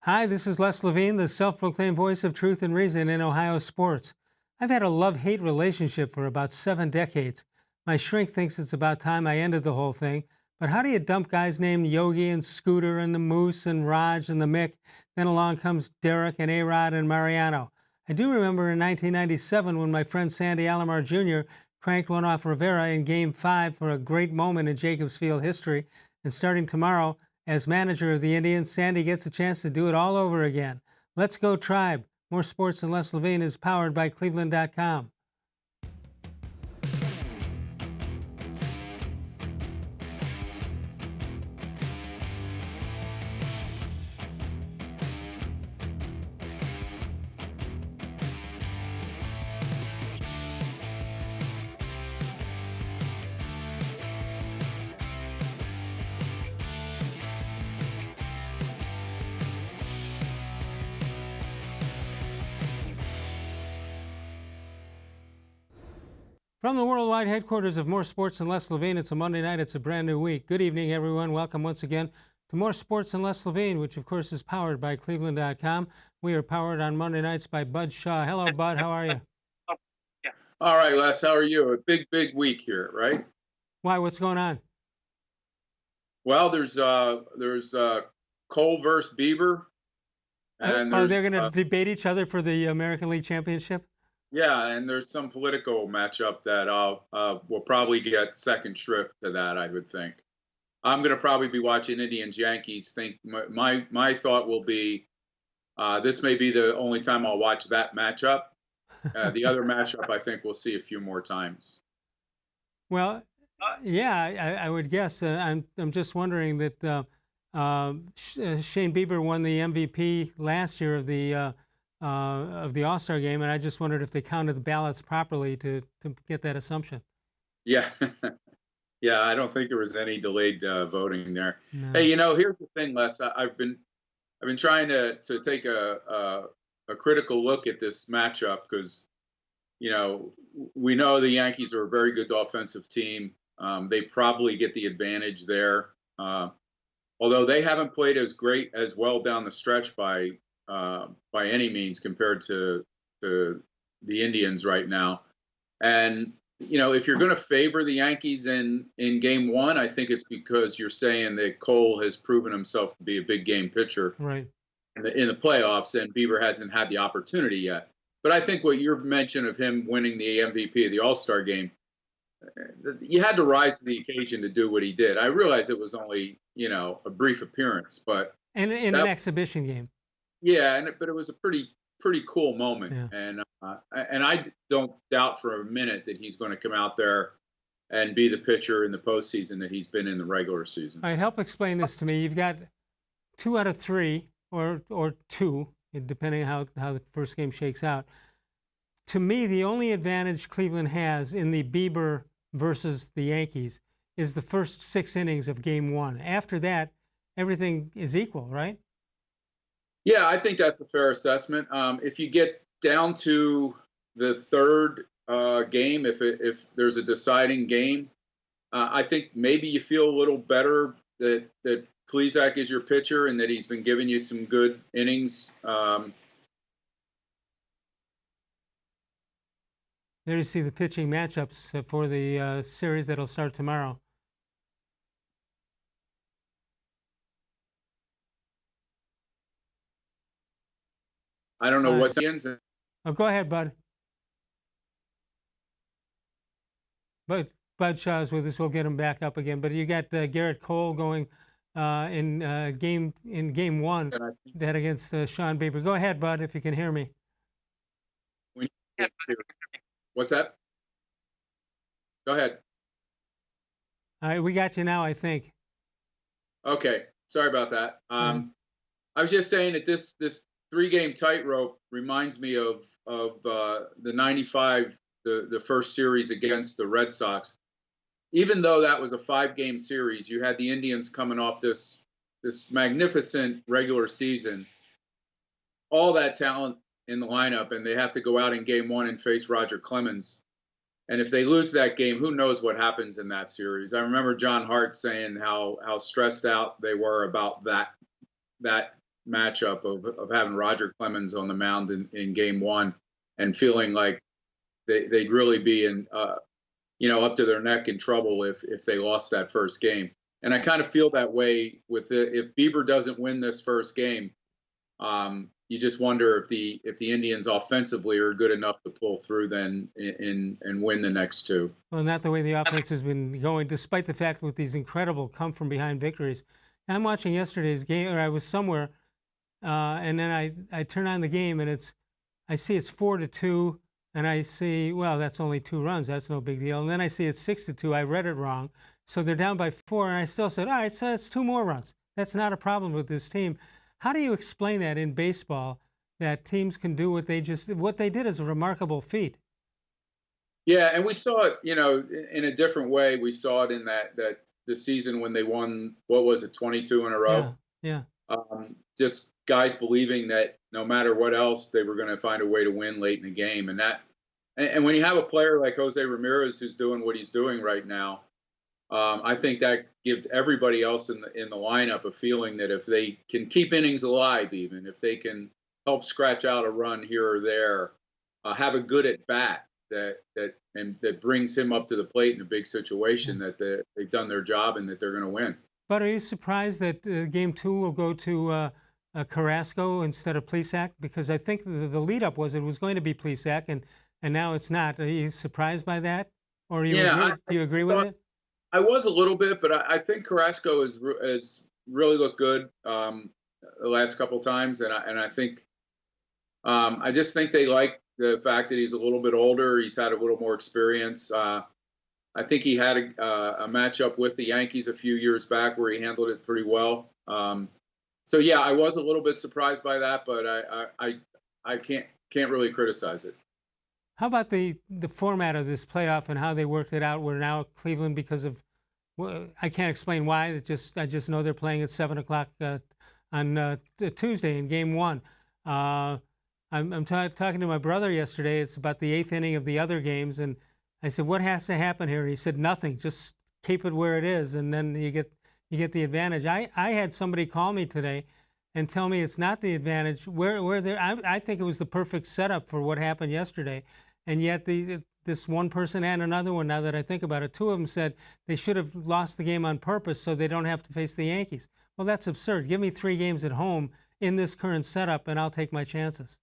Hi, this is Les Levine, the self-proclaimed voice of truth and reason in Ohio sports. I've had a love-hate relationship for about 7 decades. My shrink thinks it's about time I ended the whole thing. But how do you dump guys named Yogi and Scooter and the Moose and Raj and the Mick? Then along comes Derek and A-Rod and Mariano. I do remember in 1997 when my friend Sandy Alomar Jr. cranked one off Rivera in Game 5 for a great moment in Jacobs Field history. And starting tomorrow, as manager of the Indians, Sandy gets a chance to do it all over again. Let's go Tribe. More Sports and Les Levine is powered by cleveland.com. From the worldwide headquarters of More Sports and Les Levine, it's a Monday night, it's a brand new week. Good evening, everyone. Welcome once again to More Sports and Les Levine, which of course is powered by cleveland.com. We are powered on Monday nights by Bud Shaw. Hello, Bud. How are you? All right, Les. How are you? A big week here, right? Why? What's going on? Well, there's Cole versus Bieber, and they're going to debate each other for the American League Championship? Yeah, and there's some political matchup that we'll probably get second trip to that, I would think. I'm going to probably be watching Indians Yankees. Think my thought will be this may be the only time I'll watch that matchup. The other matchup, I think we'll see a few more times. Well, yeah, I would guess. I'm just wondering that Shane Bieber won the MVP last year of the All-Star game, and I just wondered if they counted the ballots properly to get that assumption. Yeah, yeah, I don't think there was any delayed voting there. No. Hey, here's the thing, Les. I've been trying to take a critical look at this matchup because, we know the Yankees are a very good offensive team. They probably get the advantage there, although they haven't played as well down the stretch by any means compared to the Indians right now. And, if you're going to favor the Yankees in game one, I think it's because you're saying that Cole has proven himself to be a big game pitcher right in the playoffs, and Bieber hasn't had the opportunity yet. But I think what your mention of him winning the MVP of the All-Star game, you had to rise to the occasion to do what he did. I realize it was only, a brief appearance, but in an exhibition game. Yeah, but it was a pretty cool moment, yeah. And I don't doubt for a minute that he's going to come out there and be the pitcher in the postseason that he's been in the regular season. All right, help explain this to me. You've got 2 out of 3, or 2, depending on how the first game shakes out. To me, the only advantage Cleveland has in the Bieber versus the Yankees is the first 6 innings of Game 1. After that, everything is equal, right? Yeah, I think that's a fair assessment. If you get down to the third game, if there's a deciding game, I think maybe you feel a little better that Plesac is your pitcher and that he's been giving you some good innings. There you see the pitching matchups for the series that'll start tomorrow. I don't know what's in. Oh, go ahead, Bud. But Bud Shaw's with us. We'll get him back up again. But you got Garrett Cole going in game 1, that against Sean Bieber. Go ahead, Bud, if you can hear me. What's that? Go ahead. All right, we got you now, I think. Okay, sorry about that. I was just saying that this 3-game tightrope reminds me of the '95, the first series against the Red Sox. Even though that was a 5-game series, you had the Indians coming off this magnificent regular season, all that talent in the lineup, and they have to go out in game 1 and face Roger Clemens. And if they lose that game, who knows what happens in that series? I remember John Hart saying how stressed out they were about that matchup of having Roger Clemens on the mound in game one and feeling like they'd really be in, up to their neck in trouble if they lost that first game. And I kind of feel that way with if Bieber doesn't win this first game, you just wonder if the Indians offensively are good enough to pull through then and win the next two. Well, not the way the offense has been going, despite the fact with these incredible come-from-behind victories. I'm watching yesterday's game, or I was somewhere, and then I turn on the game, and I see it's 4-2, and I see, well, that's only 2 runs. That's no big deal. And then I see it's 6-2. I read it wrong. So they're down by 4, and I still said, all right, so that's 2 more runs. That's not a problem with this team. How do you explain that in baseball, that teams can do what they did is a remarkable feat? Yeah, and we saw it, in a different way. We saw it in that the season when they won, what was it, 22 in a row? Yeah. Just guys believing that no matter what else, they were going to find a way to win late in the game. And when you have a player like Jose Ramirez who's doing what he's doing right now, I think that gives everybody else in the lineup a feeling that if they can keep innings alive, even if they can help scratch out a run here or there, have a good at bat that brings him up to the plate in a big situation, that they've done their job and that they're going to win. But are you surprised that game 2 will go to Carrasco instead of Plesac? Because I think the lead-up was it was going to be Plesac, and now it's not. Are you surprised by that? Or do you agree with it? I was a little bit, but I think Carrasco has really looked good the last couple times, and I think I just think they like the fact that he's a little bit older. He's had a little more experience. I think he had a matchup with the Yankees a few years back where he handled it pretty well. So yeah, I was a little bit surprised by that, but I can't really criticize it. How about the format of this playoff and how they worked it out? We're now Cleveland because of, well, I can't explain why. I just know they're playing at 7:00 on Tuesday in Game 1. I'm talking to my brother yesterday. It's about the 8th inning of the other games, and I said, "What has to happen here?" And he said, "Nothing. Just keep it where it is, and then you get the advantage." I had somebody call me today and tell me it's not the advantage. I think it was the perfect setup for what happened yesterday, and yet this one person and another one, now that I think about it, 2 of them said they should have lost the game on purpose so they don't have to face the Yankees. Well, that's absurd. Give me 3 games at home in this current setup, and I'll take my chances.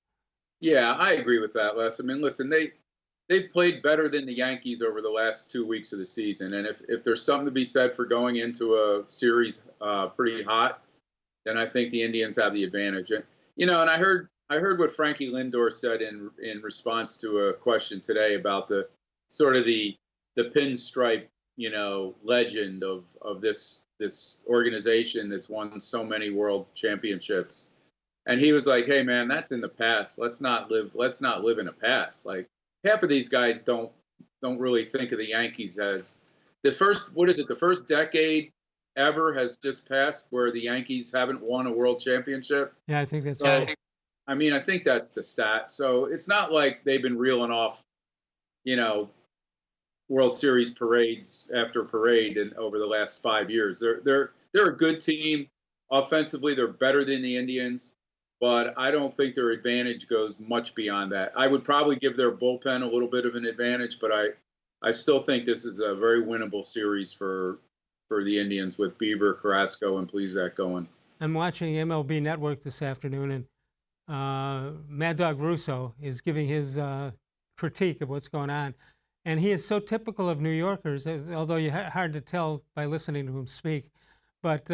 Yeah, I agree with that, Les. I mean, listen, they've played better than the Yankees over the last 2 weeks of the season, and if there's something to be said for going into a series pretty hot, then I think the Indians have the advantage. And I heard what Frankie Lindor said in response to a question today about the sort of the pinstripe, legend of this organization that's won so many world championships. And he was like, "Hey man, that's in the past. Let's not live in the past." Like, half of these guys don't really think of the Yankees as the first decade ever has just passed where the Yankees haven't won a world championship. Yeah, I think that's so. right. I mean, I think that's the stat. So it's not like they've been reeling off, World Series parades after parade over the last 5 years. They're a good team. Offensively, they're better than the Indians, but I don't think their advantage goes much beyond that. I would probably give their bullpen a little bit of an advantage, but I still think this is a very winnable series for the Indians with Bieber, Carrasco, and Plesac going. I'm watching MLB Network this afternoon, and Mad Dog Russo is giving his critique of what's going on. And he is so typical of New Yorkers, although hard to tell by listening to him speak. But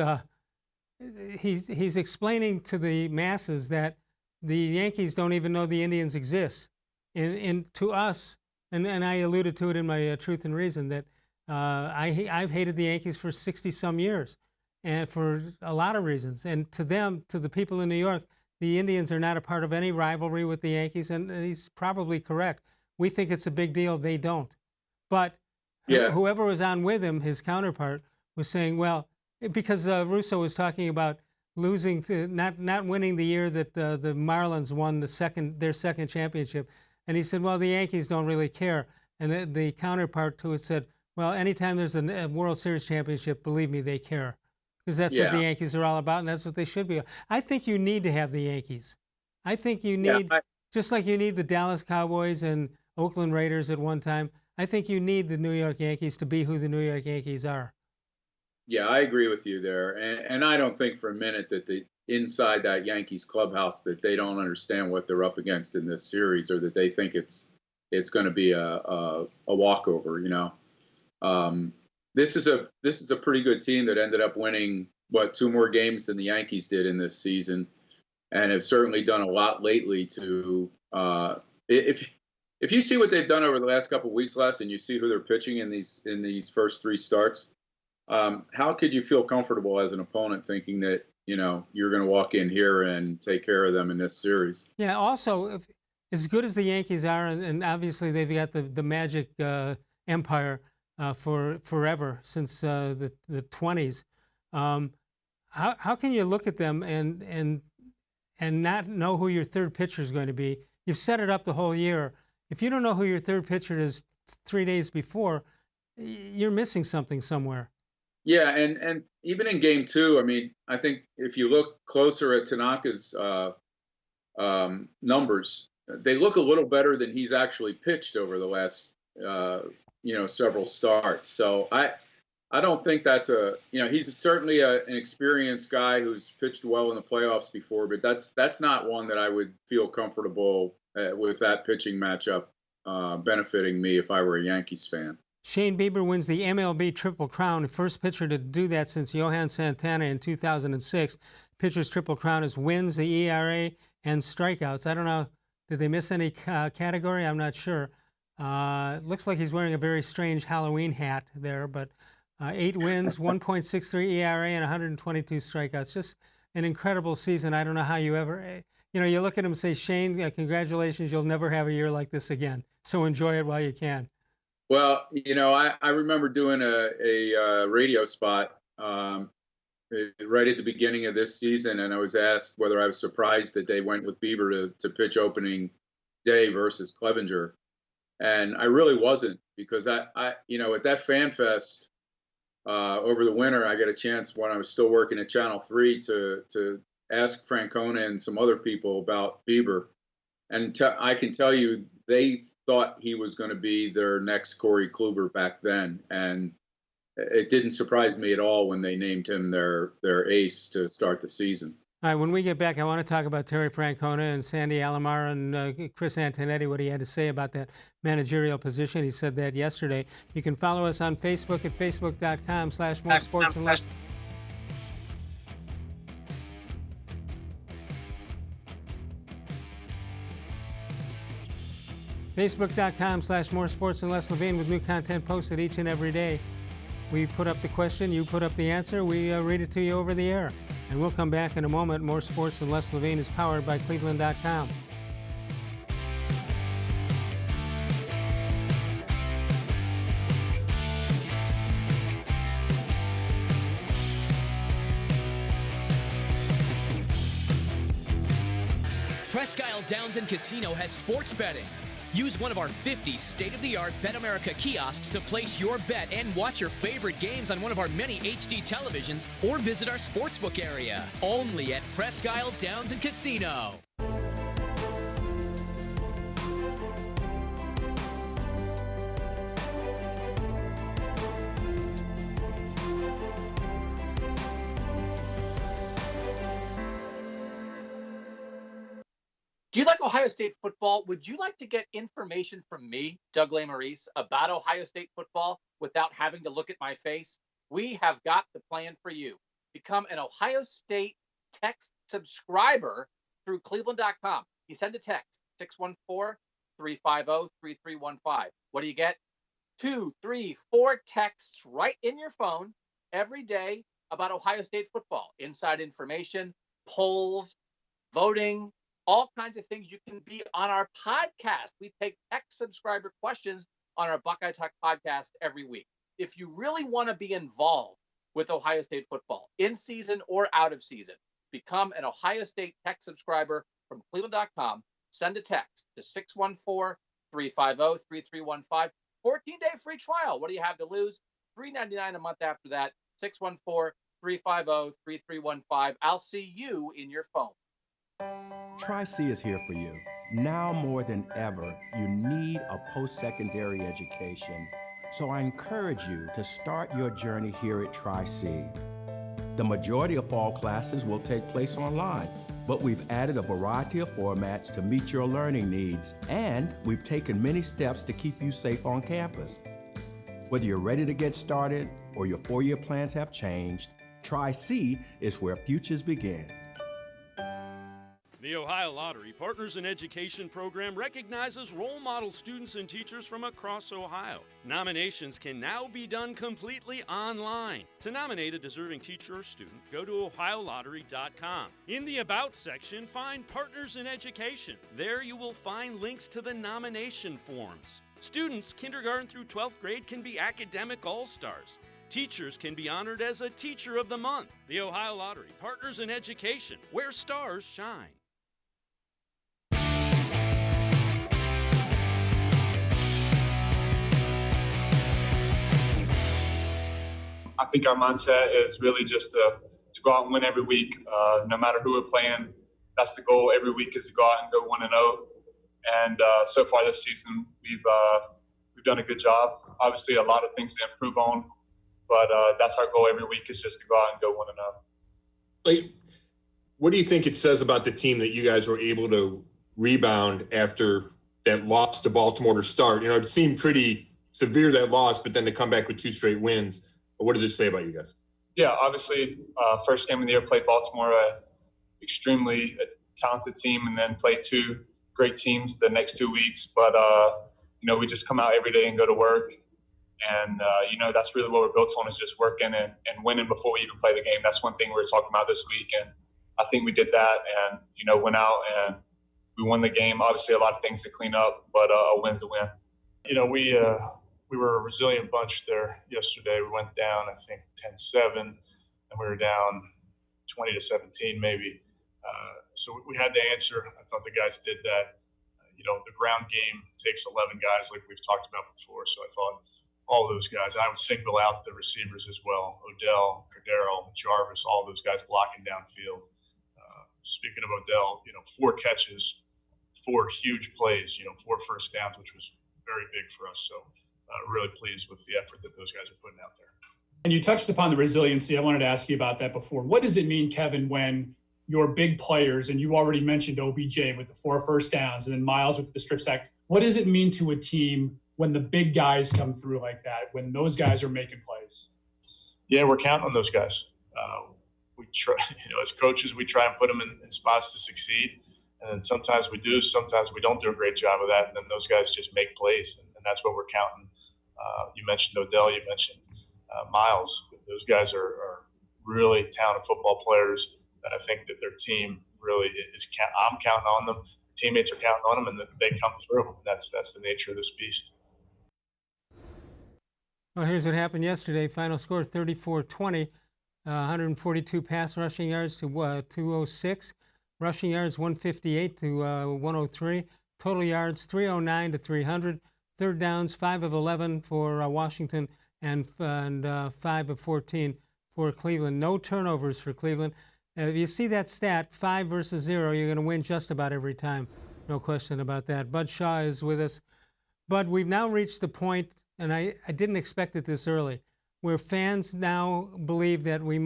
he's explaining to the masses that the Yankees don't even know the Indians exist. And to us, and I alluded to it in my Truth and Reason, that I've hated the Yankees for 60-some years, and for a lot of reasons. And to them, to the people in New York, the Indians are not a part of any rivalry with the Yankees, and he's probably correct. We think it's a big deal. They don't. But whoever was on with him, his counterpart, was saying, well, because Russo was talking about losing, not winning the year that the Marlins won their second championship. And he said, well, the Yankees don't really care. And the counterpart to it said, well, anytime there's a World Series championship, believe me, they care. because that's what the Yeah, Yankees are all about, and that's what they should be. I think you need to have the Yankees. I think you yeah, need, just like you need the Dallas Cowboys and Oakland Raiders at one time, I think you need the New York Yankees to be who the New York Yankees are. yeah. I agree with you there, and I don't think for a minute that the inside that Yankees clubhouse that they don't understand what they're up against in this series, or that they think it's going to be a walkover. Um, this is a pretty good team that ended up winning two more games than the Yankees did in this season, and have certainly done a lot lately to if if you see what they've done over the last couple of weeks, Les, and you see who they're pitching in these first three starts, how could you feel comfortable as an opponent thinking that you're going to walk in here and take care of them in this series? Yeah. Also, if, as good as the Yankees are, and obviously they've got the magic empire for forever since the 20s. How can you look at them and not know who your third pitcher is going to be? You've set it up the whole year. If you don't know who your third pitcher is 3 days before, you're missing something somewhere. Yeah, and even in game two, I mean, I think if you look closer at Tanaka's numbers, they look a little better than he's actually pitched over the last several starts. So I don't think that's he's certainly an experienced guy who's pitched well in the playoffs before, but that's not one that I would feel comfortable with that pitching matchup benefiting me if I were a Yankees fan. Shane Bieber wins the MLB Triple Crown, first pitcher to do that since Johan Santana in 2006. Pitcher's Triple Crown is wins, the ERA, and strikeouts. I don't know, did they miss any category? I'm not sure. Looks like he's wearing a very strange Halloween hat there, but 8 wins, 1.63 ERA, and 122 strikeouts. Just an incredible season. I don't know how you ever, you look at him and say, Shane, congratulations, you'll never have a year like this again. So enjoy it while you can. Well, I remember doing a radio spot right at the beginning of this season, and I was asked whether I was surprised that they went with Bieber to pitch opening day versus Clevenger, and I really wasn't, because I at that Fan Fest over the winter, I got a chance when I was still working at Channel 3 to ask Francona and some other people about Bieber, and I can tell you they thought he was going to be their next Corey Kluber back then, and it didn't surprise me at all when they named him their ace to start the season. All right, when we get back, I want to talk about Terry Francona and Sandy Alomar and Chris Antonetti, what he had to say about that managerial position. He said that yesterday. You can follow us on Facebook at facebook.com/more sports and less. Facebook.com/more sports and less Levine, with new content posted each and every day. We put up the question, you put up the answer, we read it to you over the air. And we'll come back in a moment. More Sports and Less Levine is powered by cleveland.com. Presque Isle Downs and Casino has sports betting. Use one of our 50 state-of-the-art Bet America kiosks to place your bet and watch your favorite games on one of our many HD televisions, or visit our sportsbook area. Only at Presque Isle Downs and Casino. Do you like Ohio State football? Would you like to get information from me, Doug Lesmerises, about Ohio State football without having to look at my face? We have got the plan for you. Become an Ohio State text subscriber through cleveland.com. You send a text, 614-350-3315. What do you get? 2, 3, 4 texts right in your phone every day about Ohio State football. Inside information, polls, voting, all kinds of things. You can be on our podcast. We take text subscriber questions on our Buckeye Talk podcast every week. If you really want to be involved with Ohio State football, in season or out of season, become an Ohio State text subscriber from cleveland.com. Send a text to 614-350-3315. 14-day free trial. What do you have to lose? $3.99 a month after that. 888-350-3315. I'll see you in your phone. Tri-C is here for you. Now more than ever, you need a post-secondary education. So I encourage you to start your journey here at Tri-C. The majority of fall classes will take place online, but we've added a variety of formats to meet your learning needs, and we've taken many steps to keep you safe on campus. Whether you're ready to get started or your four-year plans have changed, Tri-C is where futures begin. The Ohio Lottery Partners in Education program recognizes role model students and teachers from across Ohio. Nominations can now be done completely online. To nominate a deserving teacher or student, go to ohiolottery.com. In the About section, find Partners in Education. There you will find links to the nomination forms. Students kindergarten through 12th grade can be academic all-stars. Teachers can be honored as a Teacher of the Month. The Ohio Lottery Partners in Education, where stars shine. I think our mindset is really just to go out and win every week, no matter who we're playing. That's the goal every week, is to go out and go 1-0. And so far this season, we've done a good job. Obviously, a lot of things to improve on, but that's our goal every week, is just to go out and go 1-0. Like, what do you think it says about the team that you guys were able to rebound after that loss to Baltimore to start? You know, it seemed pretty severe, that loss, but then to come back with 2 straight wins. But what does it say about you guys? Yeah, obviously, first game of the year, played Baltimore, extremely talented team, and then played 2 great teams the next 2 weeks. But, you know, we just come out every day and go to work. And, you know, that's really what we're built on, is just working and winning before we even play the game. That's one thing we were talking about this week. And I think we did that and, you know, went out and we won the game. Obviously, a lot of things to clean up, but a win's a win. You know, we were a resilient bunch there yesterday. We went down, I think, 10-7, and we were down 20-17 maybe. So we had to answer. I thought the guys did that. You know, the ground game takes 11 guys, like we've talked about before. So I thought all those guys, I would single out the receivers as well. Odell, Cordero, Jarvis, all those guys blocking downfield. Speaking of Odell, you know, 4 catches, 4 huge plays, you know, 4 first downs, which was very big for us. So really pleased with the effort that those guys are putting out there. And you touched upon the resiliency. I wanted to ask you about that before. What does it mean, Kevin, when your big players, and you already mentioned OBJ with the 4 first downs and then Miles with the strip sack, what does it mean to a team when the big guys come through like that, when those guys are making plays? Yeah, we're counting on those guys. We try, you know, as coaches, we try and put them in spots to succeed. And then sometimes we do, sometimes we don't do a great job of that. And then those guys just make plays, and that's what we're counting. You mentioned Odell, you mentioned Miles. Those guys are really talented football players that I think that their team really is. I'm counting on them. Teammates are counting on them, and they come through. That's the nature of this beast. Well, here's what happened yesterday. Final score 34-20, 142 pass rushing yards to 206. Rushing yards 158 to 103. Total yards 309 to 300. Third downs 5 of 11 for Washington and 5 of 14 for Cleveland. No turnovers for Cleveland. If you see that stat, 5 versus 0, you're going to win just about every time. No question about that. Bud Shaw is with us. Bud, we've now reached the point, and I didn't expect it this early, where fans now believe that we've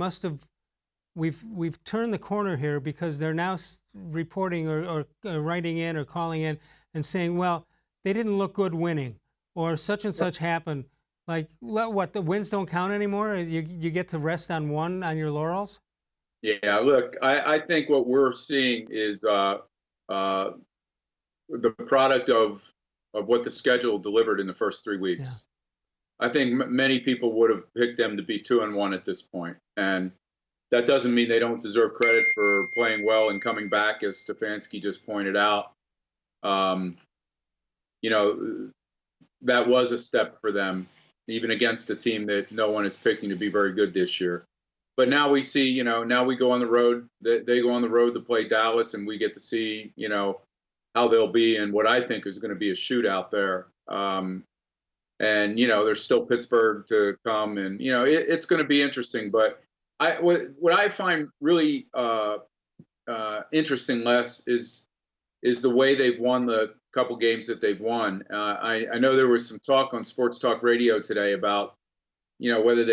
turned the corner here, because they're now reporting or writing in or calling in and saying, well, they didn't look good winning, or such and such happened. Like, what, the wins don't count anymore? You get to rest on one on your laurels? Yeah, look, I think what we're seeing is the product of what the schedule delivered in the first 3 weeks. Yeah. I think many people would have picked them to be 2-1 at this point. And that doesn't mean they don't deserve credit for playing well and coming back, as Stefanski just pointed out. You know, that was a step for them, even against a team that no one is picking to be very good this year. But now we see, you know, now we go on the road. They go on the road to play Dallas, and we get to see, you know, how they'll be in what I think is going to be a shootout there. And, you know, there's still Pittsburgh to come, and, you know, it's going to be interesting. But What I find really interesting, Les, is the way they've won the couple games that they've won. I know there was some talk on Sports Talk Radio today about, whether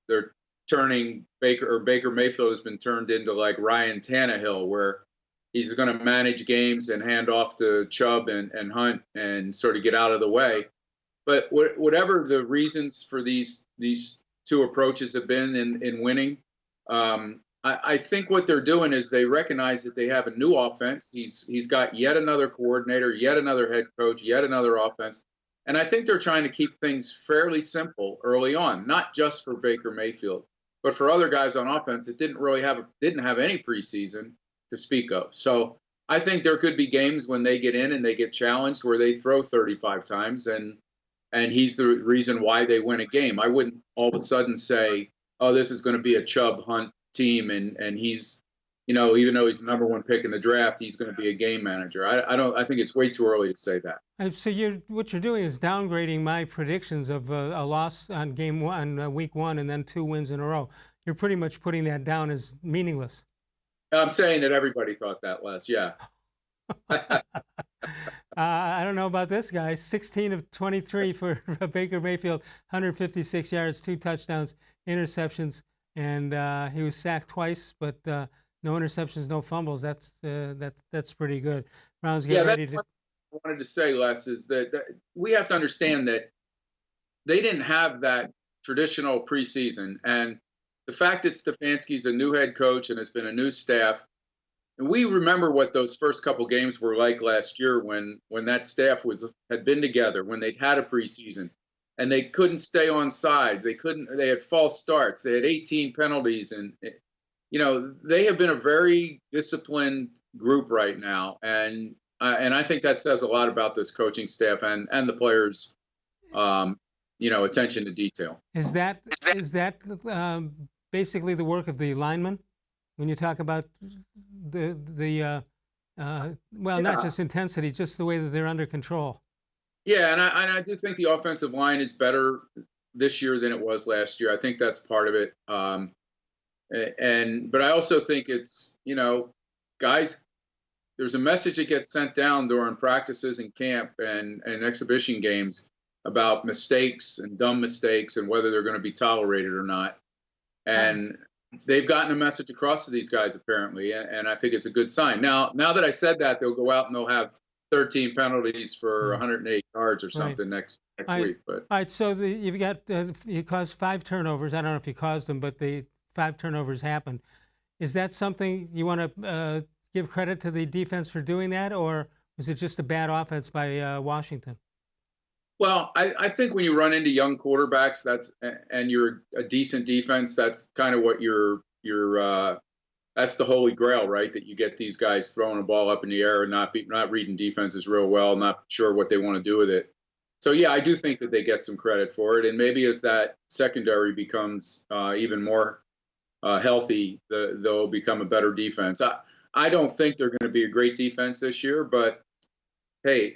they're turning Baker Mayfield has been turned into like Ryan Tannehill, where he's going to manage games and hand off to Chubb and Hunt and sort of get out of the way. But whatever the reasons for these two approaches have been in winning, I think what they're doing is they recognize that they have a new offense. He's got yet another coordinator, yet another head coach, yet another offense. And I think they're trying to keep things fairly simple early on, not just for Baker Mayfield, but for other guys on offense that didn't have any preseason to speak of. So I think there could be games when they get in and they get challenged where they throw 35 times and he's the reason why they win a game. I wouldn't all of a sudden say, oh, this is going to be a Chubb Hunt team and he's, even though he's the number one pick in the draft, he's going to be a game manager. I think it's way too early to say that. So what you're doing is downgrading my predictions of a loss on week 1 and then 2 wins in a row. You're pretty much putting that down as meaningless. I'm saying that everybody thought that, Les. Yeah. I don't know about this guy. 16 of 23 for Baker Mayfield, 156 yards, 2 touchdowns, interceptions, and he was sacked twice, but no interceptions, no fumbles. That's pretty good. Browns get ready to. What I wanted to say, Les, is that we have to understand that they didn't have that traditional preseason, and the fact that Stefanski's a new head coach and has been a new staff. And we remember what those first couple games were like last year when that staff had been together, when they'd had a preseason, and they couldn't stay on side. They had false starts. They had 18 penalties, and they have been a very disciplined group right now, and I think that says a lot about this coaching staff and the players, attention to detail. Is that basically the work of the linemen when you talk about not just intensity, just the way that they're under control? Yeah, and I do think the offensive line is better this year than it was last year. I think that's part of it. But I also think it's, guys, there's a message that gets sent down during practices and camp and exhibition games about mistakes and dumb mistakes and whether they're going to be tolerated or not. And they've gotten a message across to these guys, apparently, and I think it's a good sign. Now that I said that, they'll go out and they'll have 13 penalties for 108 yards or something next week. But all right, so you've got you caused 5 turnovers. I don't know if you caused them, but the 5 turnovers happened. Is that something you want to give credit to the defense for doing that, or was it just a bad offense by Washington? Well, I think when you run into young quarterbacks, and you're a decent defense, that's kind of what that's the holy grail, right? That you get these guys throwing a ball up in the air and not reading defenses real well, not sure what they want to do with it. So yeah, I do think that they get some credit for it, and maybe as that secondary becomes even more healthy, they'll become a better defense. I don't think they're going to be a great defense this year, but hey,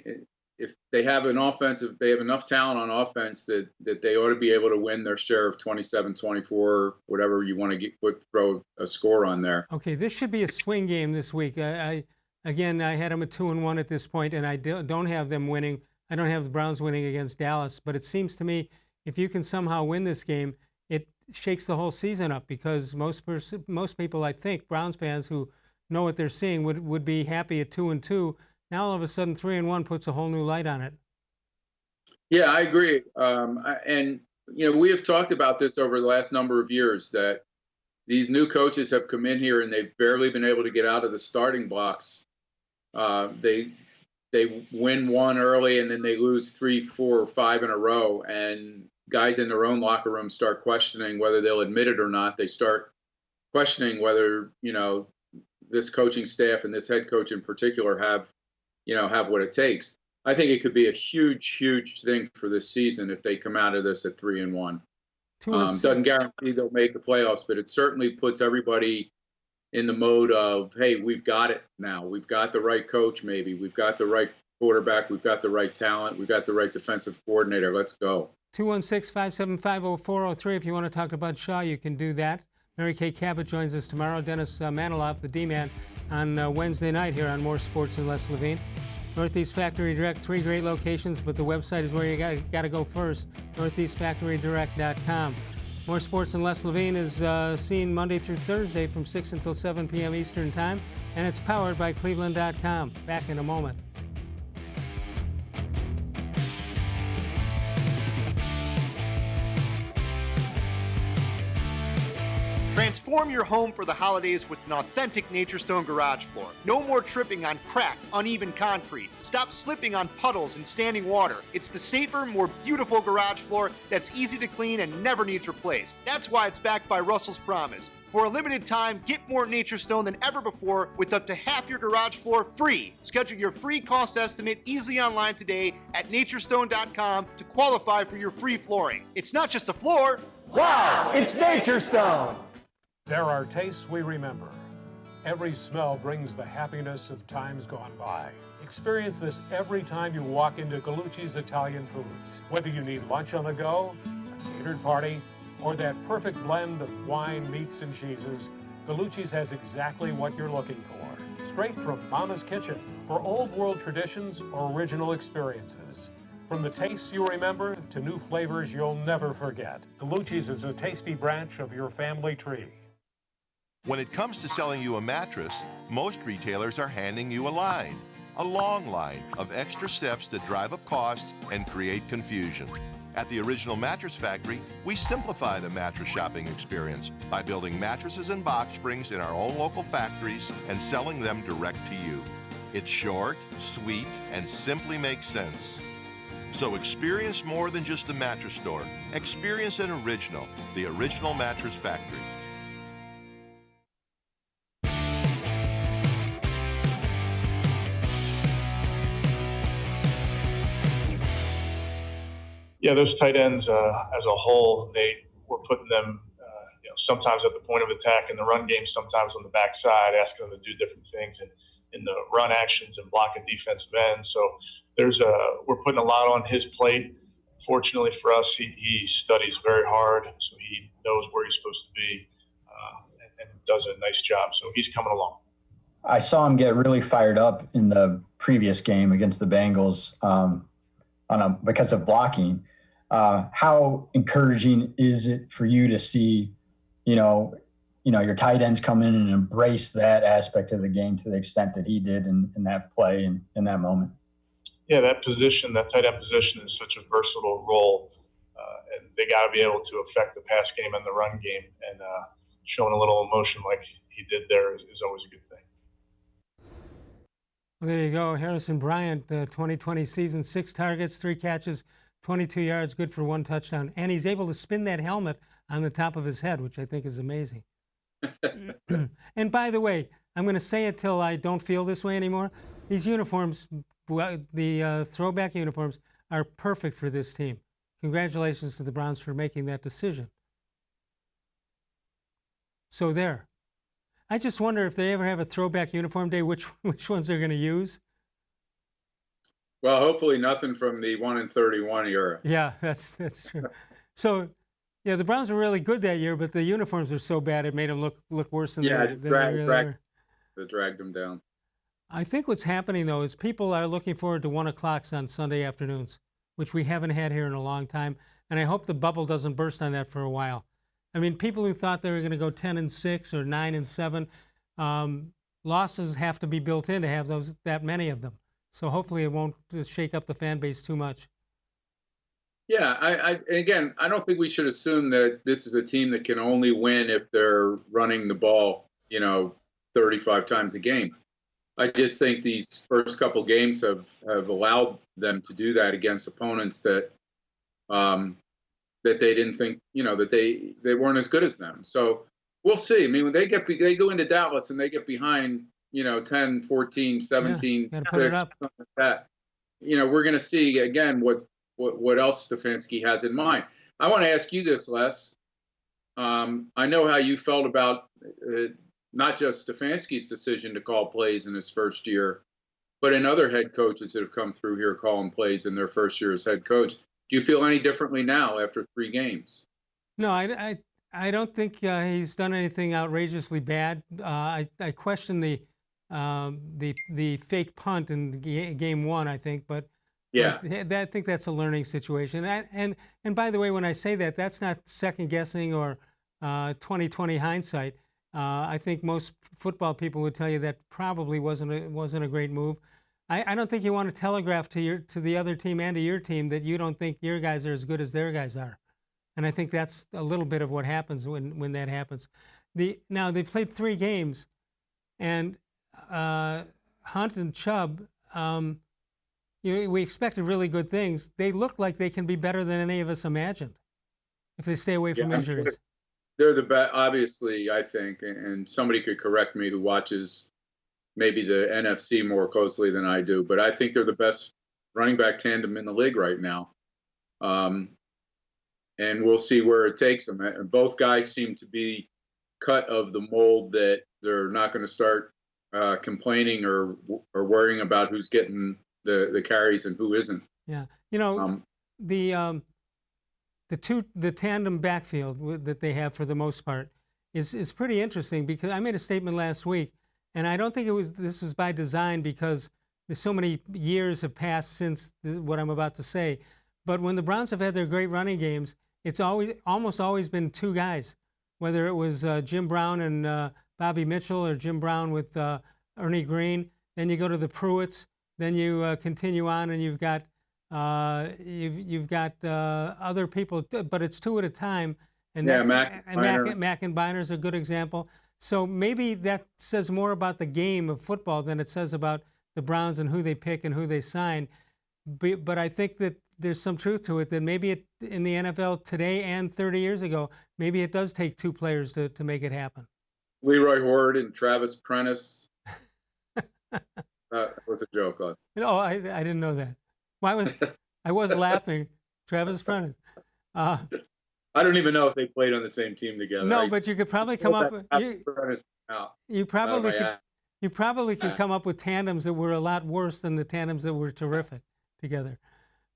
if they have they have enough talent on offense that they ought to be able to win their share of 27-24, whatever you want to throw a score on there. Okay, this should be a swing game this week. I had them at 2-1 at this point, and I don't have them winning. I don't have the Browns winning against Dallas, but it seems to me if you can somehow win this game, it shakes the whole season up because most people, I think, Browns fans who know what they're seeing would be happy at 2-2. Now all of a sudden 3-1 puts a whole new light on it. Yeah, I agree. And we have talked about this over the last number of years that these new coaches have come in here and they've barely been able to get out of the starting blocks. They win one early and then they lose 3, 4, or 5 in a row, and guys in their own locker room start questioning whether they'll admit it or not. They start questioning whether this coaching staff and this head coach in particular have what it takes. I think it could be a huge, huge thing for this season if they come out of this at 3-1. Doesn't guarantee they'll make the playoffs, but it certainly puts everybody in the mode of, hey, we've got it now. We've got the right coach, maybe. We've got the right quarterback. We've got the right talent. We've got the right defensive coordinator. Let's go. 216-575-0403. If you want to talk about Shaw, you can do that. Mary Kay Cabot joins us tomorrow. Dennis Maniloff, the D-Man, on Wednesday night here on More Sports and Less Levine. Northeast Factory Direct, 3 great locations, but the website is where you got to go first, northeastfactorydirect.com. More Sports and Less Levine is seen Monday through Thursday from 6 until 7 p.m. Eastern Time, and it's powered by cleveland.com. Back in a moment. Transform your home for the holidays with an authentic Nature Stone garage floor. No more tripping on cracked, uneven concrete. Stop slipping on puddles and standing water. It's the safer, more beautiful garage floor that's easy to clean and never needs replaced. That's why it's backed by Russell's Promise. For a limited time, get more Nature Stone than ever before with up to half your garage floor free. Schedule your free cost estimate easily online today at naturestone.com to qualify for your free flooring. It's not just a floor. Wow, it's Nature Stone. There are tastes we remember. Every smell brings the happiness of times gone by. Experience this every time you walk into Gallucci's Italian Foods. Whether you need lunch on the go, a catered party, or that perfect blend of wine, meats, and cheeses, Gallucci's has exactly what you're looking for. Straight from Mama's kitchen for old world traditions or original experiences. From the tastes you remember to new flavors you'll never forget. Gallucci's is a tasty branch of your family tree. When it comes to selling you a mattress, most retailers are handing you a long line of extra steps that drive up costs and create confusion. At the Original Mattress Factory, we simplify the mattress shopping experience by building mattresses and box springs in our own local factories and selling them direct to you. It's short, sweet, and simply makes sense. So experience more than just the mattress store. Experience an original, the Original Mattress Factory. Yeah, those tight ends as a whole, we're putting them sometimes at the point of attack in the run game, sometimes on the backside, asking them to do different things in the run actions and blocking defensive ends. So we're putting a lot on his plate. Fortunately for us, he studies very hard, so he knows where he's supposed to be and does a nice job. So he's coming along. I saw him get really fired up in the previous game against the Bengals because of blocking. How encouraging is it for you to see, your tight ends come in and embrace that aspect of the game to the extent that he did in that play and in that moment? Yeah, that tight end position is such a versatile role, and they got to be able to affect the pass game and the run game, and showing a little emotion like he did there is always a good thing. Well, there you go. Harrison Bryant, 2020 season, 6 targets, 3 catches, 22 yards, good for 1 touchdown. And he's able to spin that helmet on the top of his head, which I think is amazing. And by the way, I'm going to say it till I don't feel this way anymore. These uniforms, the throwback uniforms, are perfect for this team. Congratulations to the Browns for making that decision. So there. I just wonder if they ever have a throwback uniform day, which ones they're going to use. Well, hopefully nothing from the 1-31 era. Yeah, that's true. So, yeah, the Browns were really good that year, but the uniforms were so bad it made them look worse than they really were. They dragged them down. I think what's happening, though, is people are looking forward to 1 o'clocks on Sunday afternoons, which we haven't had here in a long time, and I hope the bubble doesn't burst on that for a while. I mean, people who thought they were going to go 10-6 or 9-7, losses have to be built in to have that many of them. So hopefully it won't shake up the fan base too much. Yeah, again, I don't think we should assume that this is a team that can only win if they're running the ball, 35 times a game. I just think these first couple games have allowed them to do that against opponents that they didn't think, that they weren't as good as them. So we'll see. I mean, when they go into Dallas and they get behind, 10, 14, 17, 6, something like that, we're going to see again what else Stefanski has in mind. I want to ask you this, Les. I know how you felt about not just Stefanski's decision to call plays in his first year, but in other head coaches that have come through here calling plays in their first year as head coach. Do you feel any differently now after 3 games? No, I I don't think he's done anything outrageously bad. I question the fake punt in game one, I think, but Yeah. I think that's a learning situation. And by the way, when I say that, that's not second guessing or 20/20 hindsight. I think most football people would tell you that probably wasn't a great move. I don't think you want to telegraph to the other team and to your team that you don't think your guys are as good as their guys are. And I think that's a little bit of what happens when that happens. Now they've played 3 games, and Hunt and Chubb, we expected really good things. They look like they can be better than any of us imagined if they stay away from injuries. They're the best, obviously, I think, and somebody could correct me who watches maybe the NFC more closely than I do, but I think they're the best running back tandem in the league right now. And we'll see where it takes them. And both guys seem to be cut of the mold that they're not going to start complaining or worrying about who's getting the carries and who isn't. Yeah, the tandem backfield that they have for the most part is pretty interesting, because I made a statement last week, and I don't think this was by design, because there's so many years have passed since what I'm about to say. But when the Browns have had their great running games, it's almost always been 2 guys, whether it was Jim Brown and Bobby Mitchell, or Jim Brown with Ernie Green. Then you go to the Pruitts. Then you continue on, and you've got other people, but it's 2 at a time. And Mack and Biner's a good example. So maybe that says more about the game of football than it says about the Browns and who they pick and who they sign. But I think that there's some truth to it, that maybe in the NFL today and 30 years ago, maybe it does take 2 players to make it happen. Leroy Horde and Travis Prentice. That was a joke, us. No, I didn't know that. I was laughing. Travis Prentice. I don't even know if they played on the same team together. No, but you could probably come up. You probably could come up with tandems that were a lot worse than the tandems that were terrific together.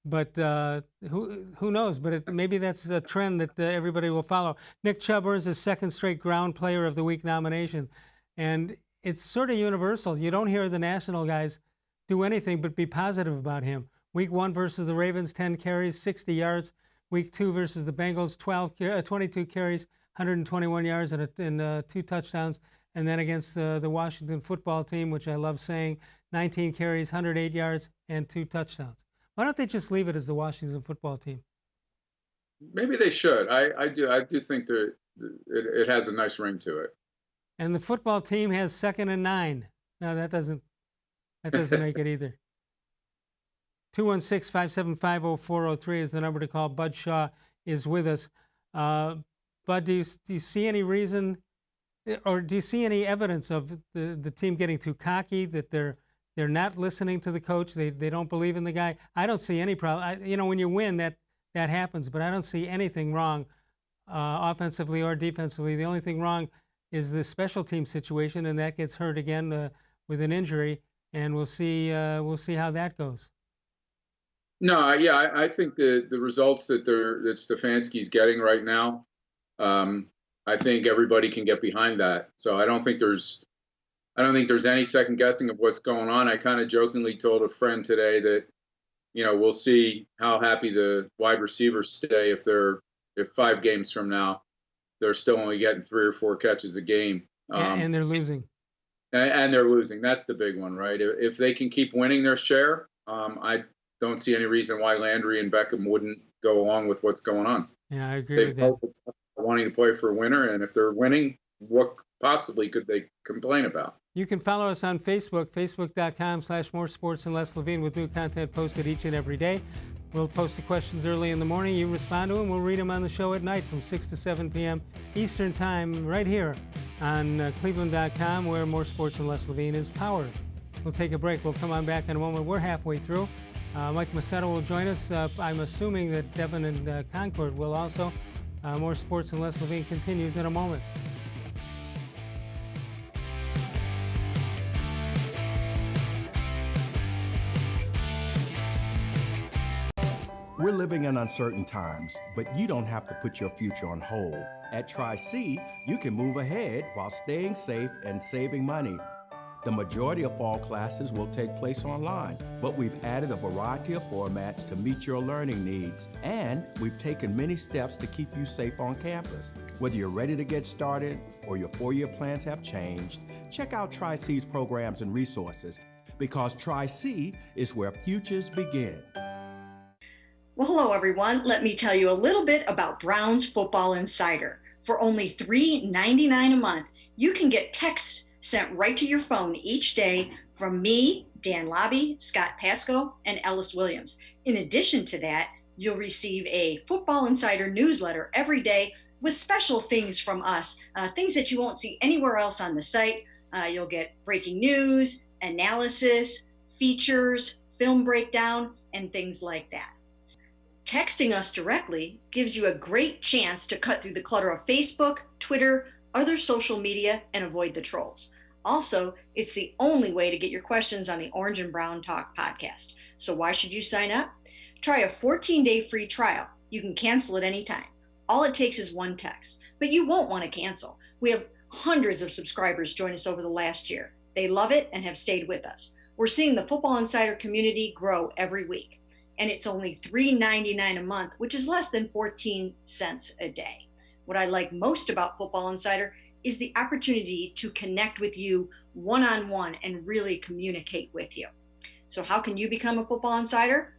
But who knows? But maybe that's a trend that everybody will follow. Nick Chubb earns his 2nd straight Ground Player of the Week nomination, and it's sort of universal. You don't hear the national guys do anything but be positive about him. Week 1 versus the Ravens, 10 carries, 60 yards. Week 2 versus the Bengals, 22 carries, 121 yards, and 2 touchdowns. And then against the Washington football team, which I love saying, 19 carries, 108 yards, and 2 touchdowns. Why don't they just leave it as the Washington football team? Maybe they should. I do think that it has a nice ring to it. And the football team has 2nd and 9. No, that doesn't make it either. 216-575-0403 is the number to call. Bud Shaw is with us. Bud, do you see any reason, or do you see any evidence of the team getting too cocky, that they're not listening to the coach, they don't believe in the guy? I don't see any problem. When you win, that happens, but I don't see anything wrong offensively or defensively. The only thing wrong is the special team situation, and that gets hurt again with an injury, and we'll see how that goes. No, yeah, I think the results that Stefanski's getting right now, I think everybody can get behind that. So I don't think there's any second guessing of what's going on. I kind of jokingly told a friend today that, we'll see how happy the wide receivers stay if 5 games from now they're still only getting 3 or 4 catches a game. And they're losing. And they're losing. That's the big one, right? If they can keep winning their share, I don't see any reason why Landry and Beckham wouldn't go along with what's going on. Yeah, I agree with that. Wanting to play for a winner, and if they're winning, what possibly could they complain about? You can follow us on Facebook, facebook.com/More Sports and Less Levine, with new content posted each and every day. We'll post the questions early in the morning. You respond to them. We'll read them on the show at night from 6 to 7 p.m. Eastern Time, right here on cleveland.com, where More Sports and Less Levine is powered. We'll take a break. We'll come on back in a moment. We're halfway through. Mike Macedo will join us. I'm assuming that Devin and Concord will also. More Sports and Less Levine continues in a moment. We're living in uncertain times, but you don't have to put your future on hold. At Tri-C, you can move ahead while staying safe and saving money. The majority of fall classes will take place online, but we've added a variety of formats to meet your learning needs, and we've taken many steps to keep you safe on campus. Whether you're ready to get started or your four-year plans have changed, check out Tri-C's programs and resources, because Tri-C is where futures begin. Well, hello, everyone. Let me tell you a little bit about Brown's Football Insider. For only $3.99 a month, you can get text sent right to your phone each day from me, Dan Lobby, Scott Pasco, and Ellis Williams. In addition to that, you'll receive a Football Insider newsletter every day with special things from us, things that you won't see anywhere else on the site. You'll get breaking news, analysis, features, film breakdown, and things like that. Texting us directly gives you a great chance to cut through the clutter of Facebook, Twitter, other social media, and avoid the trolls. Also, it's the only way to get your questions on the Orange and Brown Talk podcast. So why should you sign up? Try a 14-day free trial. You can cancel at any time. All it takes is one text, but you won't want to cancel. We have hundreds of subscribers join us over the last year. They love it and have stayed with us. We're seeing the Football Insider community grow every week, and it's only $3.99 a month, which is less than 14 cents a day. What I like most about Football Insider is the opportunity to connect with you one-on-one and really communicate with you. So how can you become a Football Insider?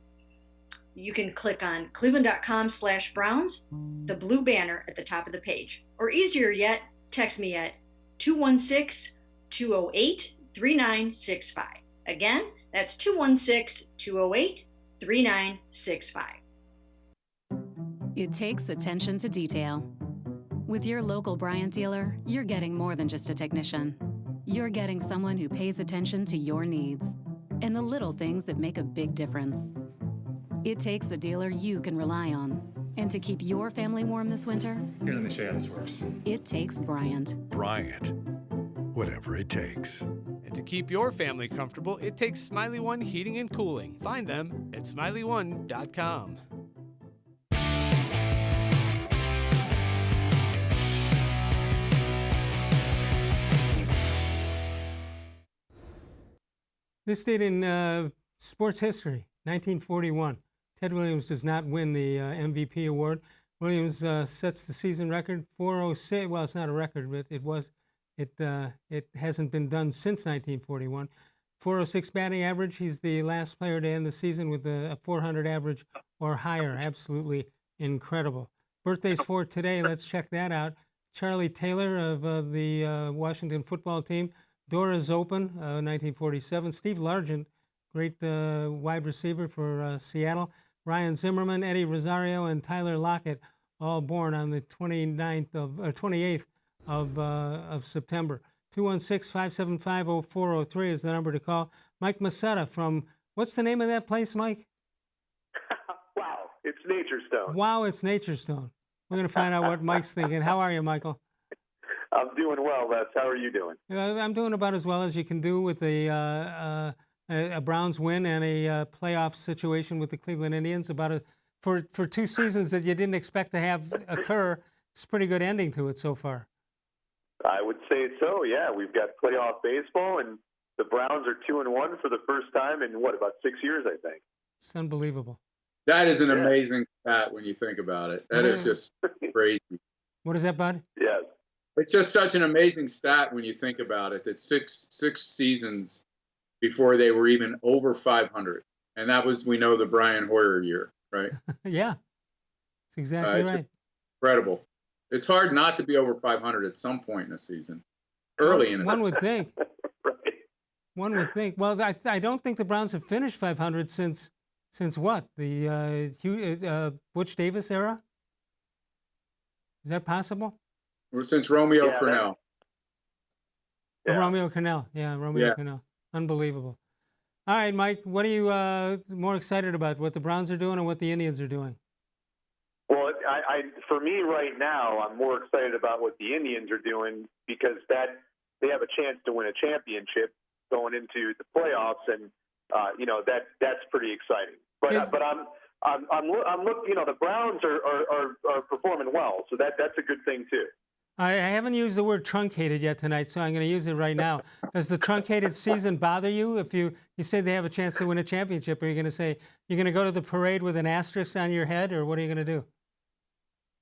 You can click on cleveland.com/Browns, the blue banner at the top of the page. Or easier yet, text me at 216-208-3965. Again, that's 216-208-3965. It takes attention to detail. With your local Bryant dealer, you're getting more than just a technician. You're getting someone who pays attention to your needs and the little things that make a big difference. It takes a dealer you can rely on. And to keep your family warm this winter, here, let me show you how this works. It takes Bryant. Bryant, whatever it takes. And to keep your family comfortable, it takes Smiley One Heating and Cooling. Find them at smiley1.com. This date in sports history, 1941. Ted Williams does not win the MVP award. Williams sets the season record, 406. Well, it's not a record, but it was. It hasn't been done since 1941. 406 batting average. He's the last player to end the season with a 400 average or higher. Absolutely incredible. Birthdays for today. Let's check that out. Charlie Taylor of the Washington football team. Door is Open, 1947. Steve Largent, great wide receiver for Seattle. Ryan Zimmerman, Eddie Rosario, and Tyler Lockett, all born on the 28th of September. 216-575-0403 is the number to call. Mike Masetta from, what's the name of that place, Mike? Wow, it's Nature Stone. Wow, it's Nature Stone. We're going to find out what Mike's thinking. How are you, Michael? I'm doing well, Les. How are you doing? I'm doing about as well as you can do with a Browns win and a playoff situation with the Cleveland Indians. For 2 seasons that you didn't expect to have occur, it's a pretty good ending to it so far. I would say so, yeah. We've got playoff baseball, and the Browns are 2-1 for the first time in, about 6 years, I think. It's unbelievable. That is an amazing stat when you think about it. That is just crazy. What is that, bud? Yes. It's just such an amazing stat when you think about it, that six seasons before they were even over 500. And that was, we know, the Brian Hoyer year, right? Yeah, that's exactly right. Incredible. It's hard not to be over 500 at some point in a season, early in a season. One would think. Right. One would think. Well, I don't think the Browns have finished 500 since what? The Butch Davis era? Is that possible? Since Romeo Cornell. Romeo Cornell. Yeah, Romeo Cornell. Unbelievable. All right, Mike, what are you more excited about, what the Browns are doing or what the Indians are doing? Well, for me right now, I'm more excited about what the Indians are doing because they have a chance to win a championship going into the playoffs, and that's pretty exciting. But the Browns are performing well, so that's a good thing too. I haven't used the word truncated yet tonight, so I'm going to use it right now. Does the truncated season bother you? If you say they have a chance to win a championship, are you going to say you're going to go to the parade with an asterisk on your head, or what are you going to do?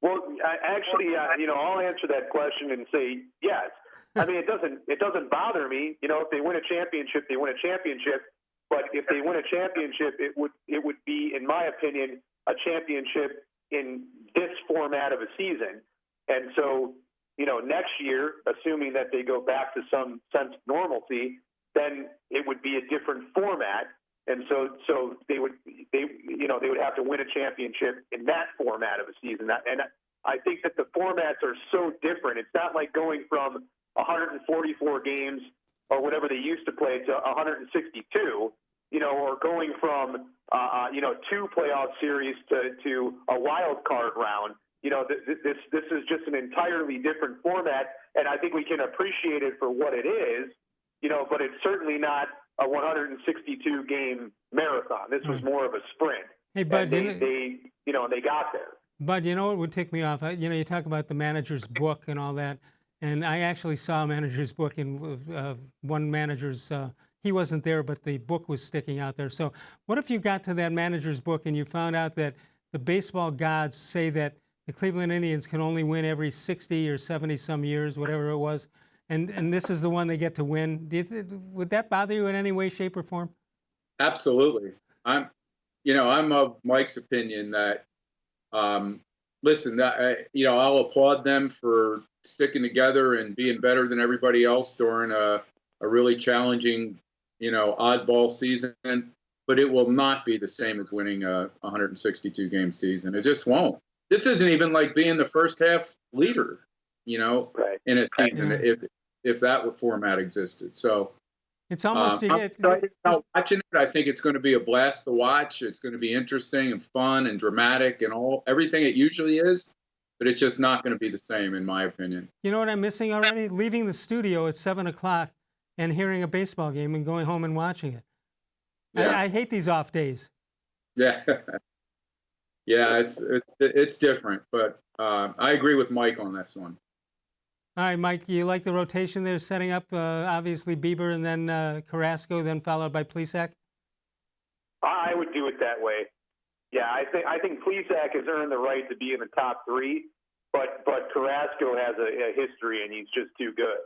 Well, I'll answer that question and say yes. I mean, it doesn't bother me. If they win a championship, they win a championship. But if they win a championship, it would be, in my opinion, a championship in this format of a season. And so, next year, assuming that they go back to some sense of normalcy, then it would be a different format. And so they would have to win a championship in that format of a season. And I think that the formats are so different. It's not like going from 144 games or whatever they used to play to 162, or going from, 2 playoff series to a wild card round. This is just an entirely different format, and I think we can appreciate it for what it is, but it's certainly not a 162 game marathon. This was more of a sprint. Hey, Bud, they got there. But you know what would tick me off? You talk about the manager's book and all that, and I actually saw a manager's book in one manager's. He wasn't there, but the book was sticking out there. So what if you got to that manager's book and you found out that the baseball gods say that the Cleveland Indians can only win every 60 or 70 some years, whatever it was, and this is the one they get to win? Would that bother you in any way, shape, or form? Absolutely. I'm of Mike's opinion that, listen, I'll applaud them for sticking together and being better than everybody else during a really challenging, oddball season, but it will not be the same as winning a 162 game season. It just won't. This isn't even like being the first half leader, right, in a season if that format existed. So it's almost watching it. I think it's going to be a blast to watch. It's going to be interesting and fun and dramatic and everything it usually is, but it's just not going to be the same, in my opinion. You know what I'm missing already? Leaving the studio at 7 o'clock and hearing a baseball game and going home and watching it. Yeah. I hate these off days. Yeah. Yeah, it's different, but I agree with Mike on this one. All right, Mike, you like the rotation they're setting up? Obviously Bieber and then Carrasco, then followed by Plesac? I would do it that way. Yeah, I think Plesac has earned the right to be in the top 3, but Carrasco has a history, and he's just too good.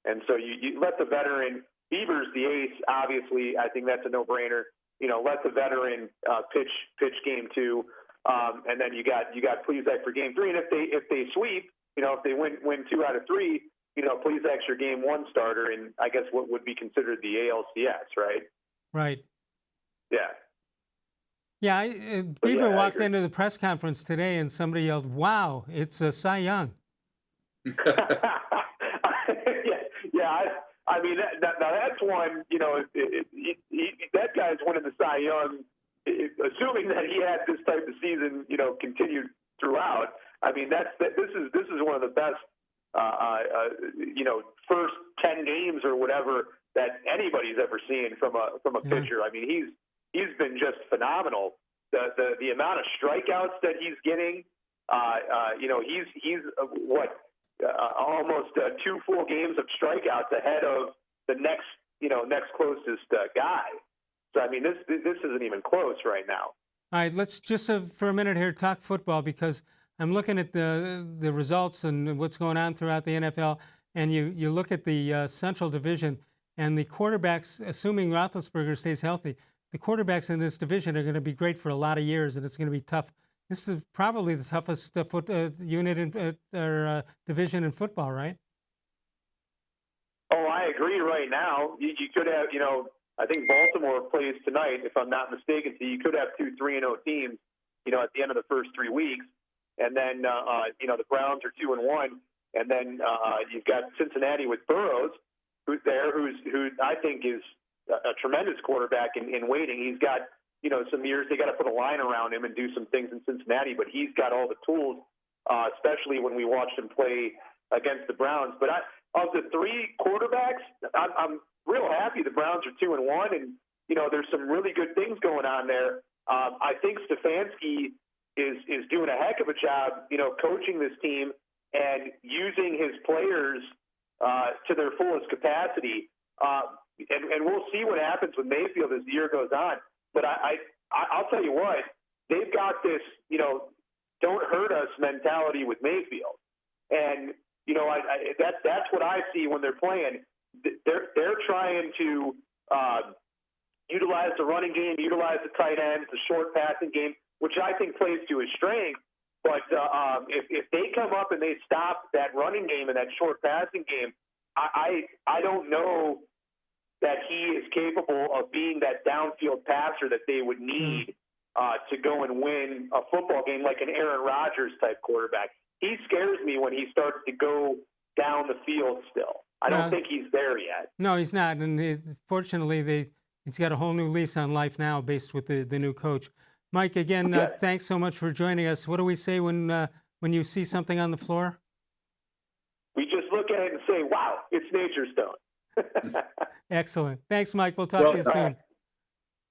And so you let the veteran, Bieber's the ace, obviously. I think that's a no-brainer. Let the veteran pitch game 2, and then you got Plesac for game 3. And if they sweep, if they win 2 out of 3, Plesac's your game 1 starter, and I guess what would be considered the ALCS, right? Right. Yeah. Yeah, Bieber walked into the press conference today and somebody yelled, "Wow, it's a Cy Young." I mean, now that's one, that guy's winning the Cy Young, assuming that he had this type of season, continued throughout. I mean, this is one of the best, first 10 games or whatever that anybody's ever seen from a pitcher. I mean, he's been just phenomenal. The amount of strikeouts that he's getting, he's almost 2 full games of strikeouts ahead of the next closest guy. So I mean, this isn't even close right now. All right, let's just for a minute here talk football, because I'm looking at the results and what's going on throughout the NFL, and you look at the Central Division and the quarterbacks, assuming Roethlisberger stays healthy, the quarterbacks in this division are going to be great for a lot of years, and it's going to be tough. This is probably the toughest unit or division in football, right? Oh, I agree right now. You could have, I think Baltimore plays tonight, if I'm not mistaken, so you could have 2 3-0 teams, at the end of the first 3 weeks. And then, the Browns are 2-1. And then you've got Cincinnati with Burrows, who I think is a tremendous quarterback in waiting. He's got, some years they got to put a line around him and do some things in Cincinnati, but he's got all the tools, especially when we watched him play against the Browns. But of the 3 quarterbacks, I'm real happy the Browns are 2-1, and there's some really good things going on there. I think Stefanski is doing a heck of a job, coaching this team and using his players to their fullest capacity. And we'll see what happens with Mayfield as the year goes on. But I'll tell you what, they've got this, don't hurt us mentality with Mayfield. And, that's what I see when they're playing. They're trying to utilize the running game, utilize the tight ends, the short passing game, which I think plays to his strength. But if they come up and they stop that running game and that short passing game, I don't know that he is capable of being that downfield passer that they would need to go and win a football game like an Aaron Rodgers type quarterback. He scares me when he starts to go down the field still. I don't think he's there yet. No, he's not. And fortunately, he's got a whole new lease on life now based with the new coach. Mike, again, thanks so much for joining us. What do we say when you see something on the floor? We just look at it and say, wow, it's Nature Stone. Excellent. Thanks, Mike. We'll talk to you soon.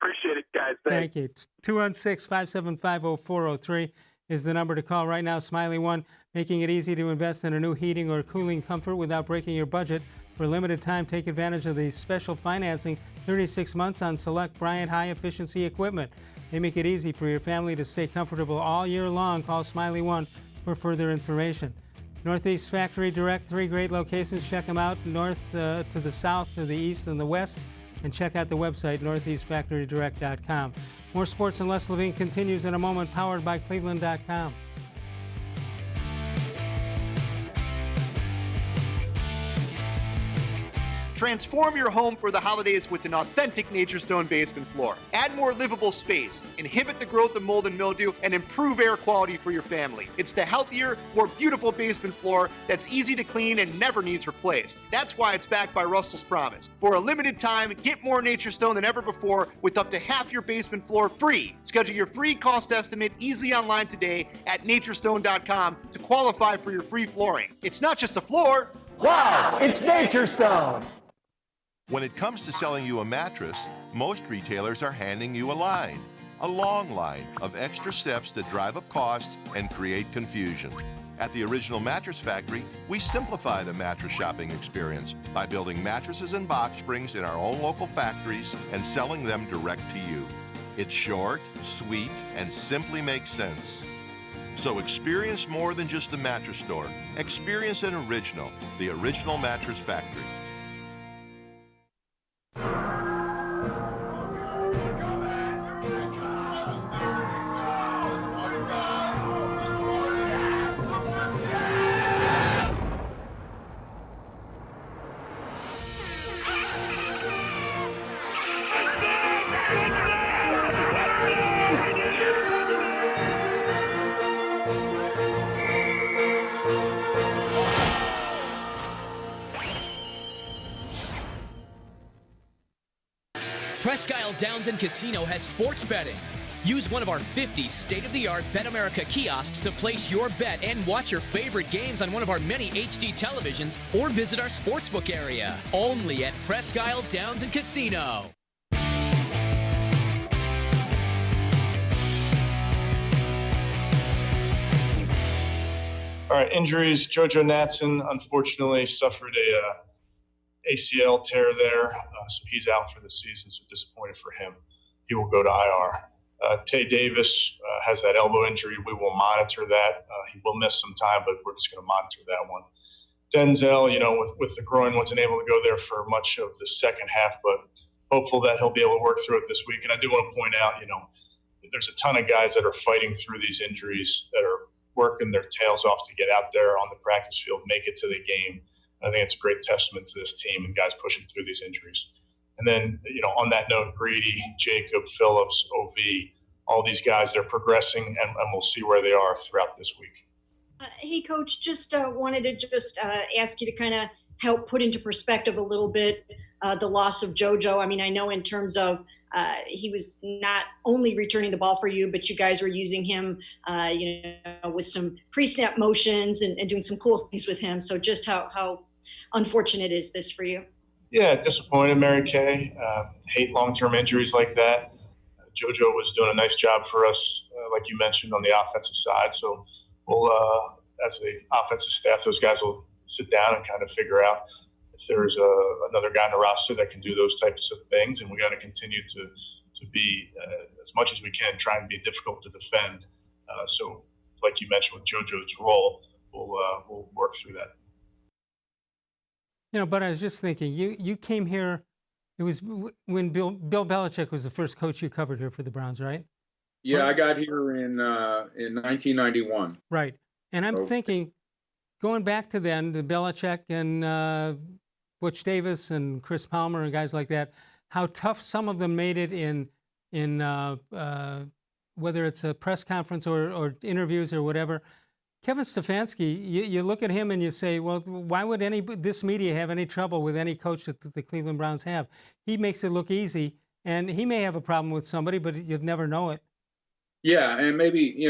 Appreciate it, guys. Thank you. 216-575-0403 is the number to call right now. Smiley One, making it easy to invest in a new heating or cooling comfort without breaking your budget. For a limited time, take advantage of the special financing, 36 months on select Bryant high-efficiency equipment. They make it easy for your family to stay comfortable all year long. Call Smiley One for further information. Northeast Factory Direct, 3 great locations. Check them out, north to the south, to the east, and the west. And check out the website, northeastfactorydirect.com. More sports and less Levine continues in a moment, powered by cleveland.com. Transform your home for the holidays with an authentic Nature Stone basement floor. Add more livable space, inhibit the growth of mold and mildew, and improve air quality for your family. It's the healthier, more beautiful basement floor that's easy to clean and never needs replaced. That's why it's backed by Russell's Promise. For a limited time, get more Nature Stone than ever before with up to half your basement floor free. Schedule your free cost estimate easily online today at naturestone.com to qualify for your free flooring. It's not just a floor. Wow, it's Nature Stone. When it comes to selling you a mattress, most retailers are handing you a line. A long line of extra steps that drive up costs and create confusion. At the Original Mattress Factory, we simplify the mattress shopping experience by building mattresses and box springs in our own local factories and selling them direct to you. It's short, sweet, and simply makes sense. So experience more than just a mattress store. Experience an original, the Original Mattress Factory. Presque Isle Downs and Casino has sports betting. Use one of our 50 state-of-the-art Bet America kiosks to place your bet and watch your favorite games on one of our many HD televisions or visit our sportsbook area. Only at Presque Isle Downs and Casino. All right, injuries. JoJo Natson unfortunately suffered a ACL tear there, so he's out for the season, so disappointed for him. He will go to IR. Tay Davis has that elbow injury. We will monitor that. He will miss some time, but we're just going to monitor that one. Denzel, with the groin, wasn't able to go there for much of the second half, but hopeful that he'll be able to work through it this week. And I do want to point out, there's a ton of guys that are fighting through these injuries, that are working their tails off to get out there on the practice field, make it to the game. I think it's a great testament to this team and guys pushing through these injuries. And then, on that note, Greedy, Jacob, Phillips, OV, all these guys, they're progressing, and we'll see where they are throughout this week. Hey, Coach, just wanted to ask you to kind of help put into perspective a little bit the loss of JoJo. I mean, I know in terms of he was not only returning the ball for you, but you guys were using him, with some pre-snap motions and doing some cool things with him. So just how unfortunate is this for you? Yeah, disappointed, Mary Kay. Hate long-term injuries like that. JoJo was doing a nice job for us, like you mentioned, on the offensive side. So we'll, as the offensive staff, those guys will sit down and kind of figure out if there's another guy on the roster that can do those types of things. And we got to continue to be, as much as we can, try and be difficult to defend. So like you mentioned with JoJo's role, we'll work through that. But I was just thinking, you came here, it was when Bill Belichick was the first coach you covered here for the Browns, right? Yeah, I got here in 1991. Right. And I'm thinking, going back to then, the Belichick and Butch Davis and Chris Palmer and guys like that, how tough some of them made it in whether it's a press conference or interviews or whatever. Kevin Stefanski, you look at him and you say, well, why would this media have any trouble with any coach that the Cleveland Browns have? He makes it look easy, and he may have a problem with somebody, but you'd never know it. Yeah, and maybe,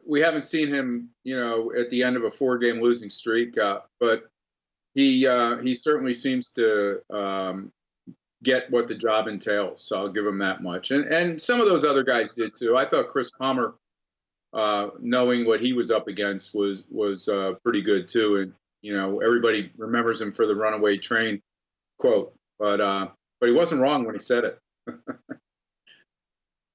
we haven't seen him, at the end of a 4-game losing streak, but he certainly seems to get what the job entails. So I'll give him that much. And some of those other guys did too. I thought Chris Palmer, knowing what he was up against, was pretty good too. And everybody remembers him for the runaway train quote, but he wasn't wrong when he said it.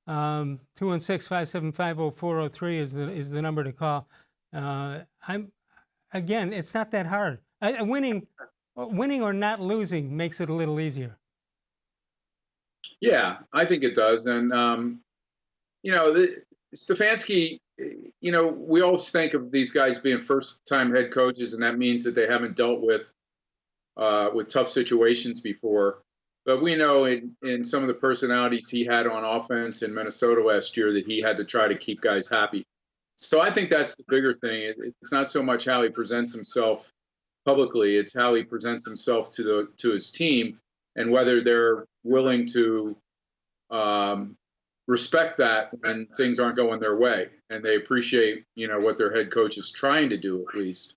216-575-0403 is the number to call. Again, it's not that hard. Winning or not losing makes it a little easier. Yeah, I think it does. And Stefanski, we always think of these guys being first-time head coaches, and that means that they haven't dealt with tough situations before. But we know in some of the personalities he had on offense in Minnesota last year that he had to try to keep guys happy. So I think that's the bigger thing. It's not so much how he presents himself publicly; it's how he presents himself to his team, and whether they're willing to respect that when things aren't going their way, and they appreciate what their head coach is trying to do at least.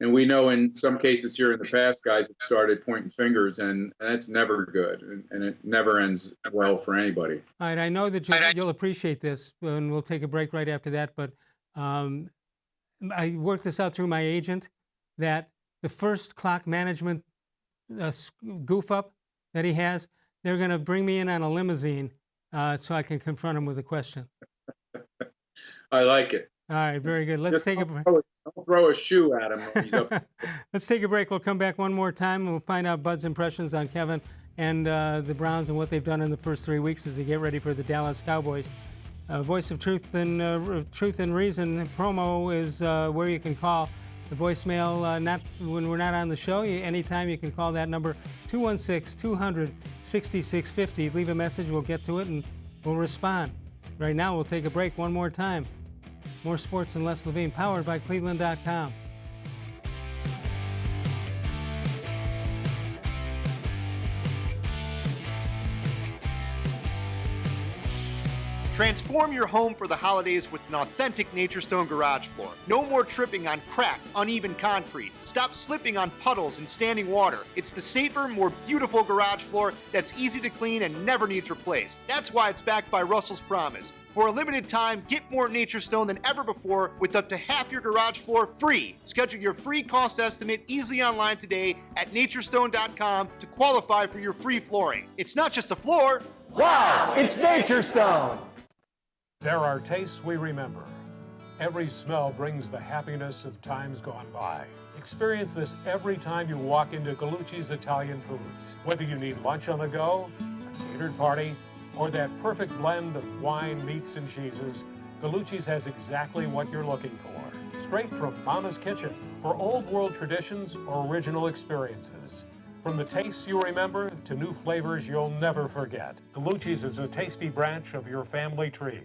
And we know in some cases here in the past, guys have started pointing fingers, and that's never good, and it never ends well for anybody. All right, I know that you'll appreciate this, and we'll take a break right after that, but I worked this out through my agent that the first clock management goof up that he has, they're going to bring me in on a limousine so I can confront him with a question. I like it. All right, very good. Let's take a break. Don't throw a shoe at him when he's up. Let's take a break. We'll come back one more time, and we'll find out Bud's impressions on Kevin and the Browns and what they've done in the first 3 weeks as they get ready for the Dallas Cowboys. Voice of Truth and Reason promo is where you can call. The voicemail, not when we're not on the show. Anytime you can call that number, 216-200-6650. Leave a message. We'll get to it, and we'll respond. Right now, we'll take a break one more time. More sports and less Levine, powered by cleveland.com. Transform your home for the holidays with an authentic Nature Stone garage floor. No more tripping on cracked, uneven concrete. Stop slipping on puddles and standing water. It's the safer, more beautiful garage floor that's easy to clean and never needs replaced. That's why it's backed by Russell's Promise. For a limited time, get more Nature Stone than ever before with up to half your garage floor free. Schedule your free cost estimate easily online today at naturestone.com to qualify for your free flooring. It's not just a floor. Wow, it's Nature Stone. There are tastes we remember. Every smell brings the happiness of times gone by. Experience this every time you walk into Gallucci's Italian Foods. Whether you need lunch on the go, a catered party, or that perfect blend of wine, meats, and cheeses, Gallucci's has exactly what you're looking for. Straight from Mama's Kitchen for old world traditions or original experiences. From the tastes you remember to new flavors you'll never forget, Gallucci's is a tasty branch of your family tree.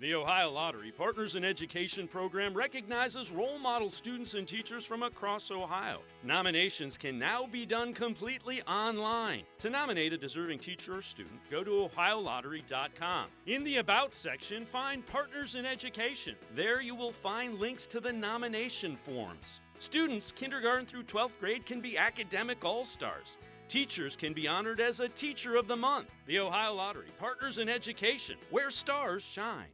The Ohio Lottery Partners in Education program recognizes role model students and teachers from across Ohio. Nominations can now be done completely online. To nominate a deserving teacher or student, go to ohiolottery.com. In the About section, find Partners in Education. There you will find links to the nomination forms. Students kindergarten through 12th grade can be academic all-stars. Teachers can be honored as a Teacher of the Month. The Ohio Lottery, partners in education, where stars shine.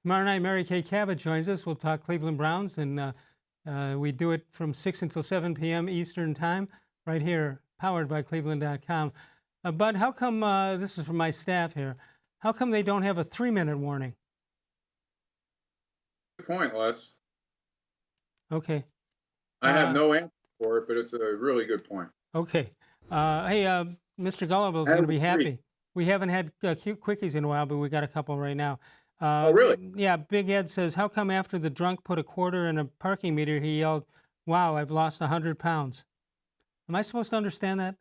Tomorrow night, Mary Kay Cabot joins us. We'll talk Cleveland Browns, and we do it from 6 until 7 p.m. Eastern Time, right here, powered by cleveland.com. Bud, how come, this is from my staff here, how come they don't have a 3-minute warning? Good point, Les. Okay. I have no answer for it, but it's a really good point. Okay. Hey, Mr. Gullible is going to be happy. We haven't had cute quickies in a while, but we got a couple right now. Oh, really? Yeah, Big Ed says, how come after the drunk put a quarter in a parking meter, he yelled, wow, I've lost 100 pounds? Am I supposed to understand that?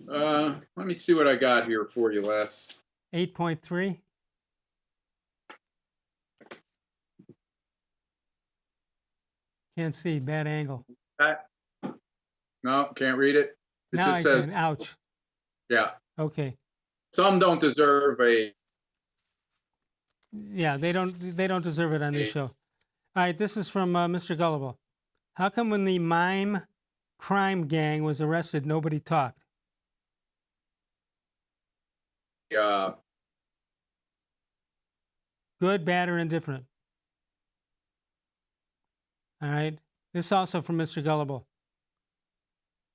Let me see what I got here for you, Les. 8.3? Can't see, bad angle. No, can't read it. It Now just I says, can, ouch. yeah. Okay. Some don't deserve a. Yeah, they don't deserve it on this show. All right, this is from Mr. Gullible. How come when the mime crime gang was arrested, nobody talked? Good, bad, or indifferent? All right. This is also from Mr. Gullible.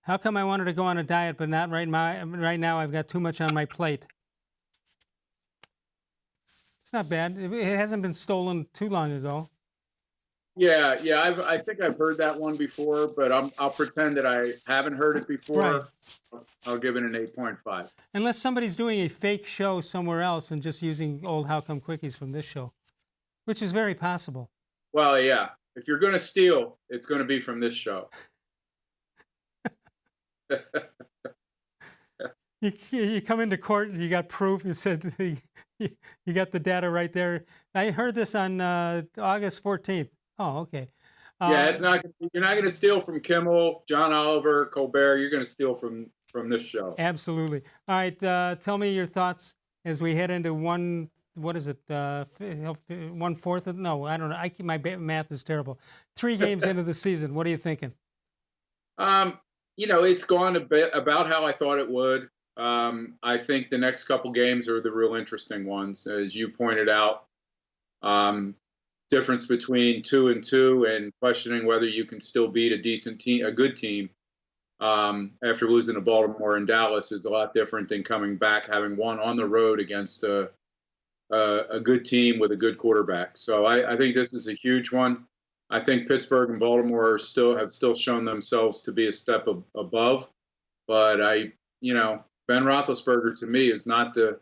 How come I wanted to go on a diet, but not right now? I've got too much on my plate. It's not bad. It hasn't been stolen too long ago. Yeah. I think I've heard that one before, but I'll pretend that I haven't heard it before. Right. I'll give it an 8.5. Unless somebody's doing a fake show somewhere else and just using old How Come Quickies from this show, which is very possible. Well, yeah. If you're going to steal, it's going to be from this show. You come into court and you got proof. You said you got the data right there. I heard this on August 14th. Oh, okay. Yeah, it's not. You're not going to steal from Kimmel, John Oliver, Colbert. You're going to steal from this show. Absolutely. All right. Tell me your thoughts as we head into one. What is it? 1/4? No, I don't know. My math is terrible. 3 games into the season. What are you thinking? It's gone a bit about how I thought it would. I think the next couple games are the real interesting ones, as you pointed out. Difference between 2-2 and questioning whether you can still beat a decent team, a good team, after losing to Baltimore and Dallas is a lot different than coming back having won on the road against a good team with a good quarterback. So I think this is a huge one. I think Pittsburgh and Baltimore have still shown themselves to be a step above, but Ben Roethlisberger to me is not the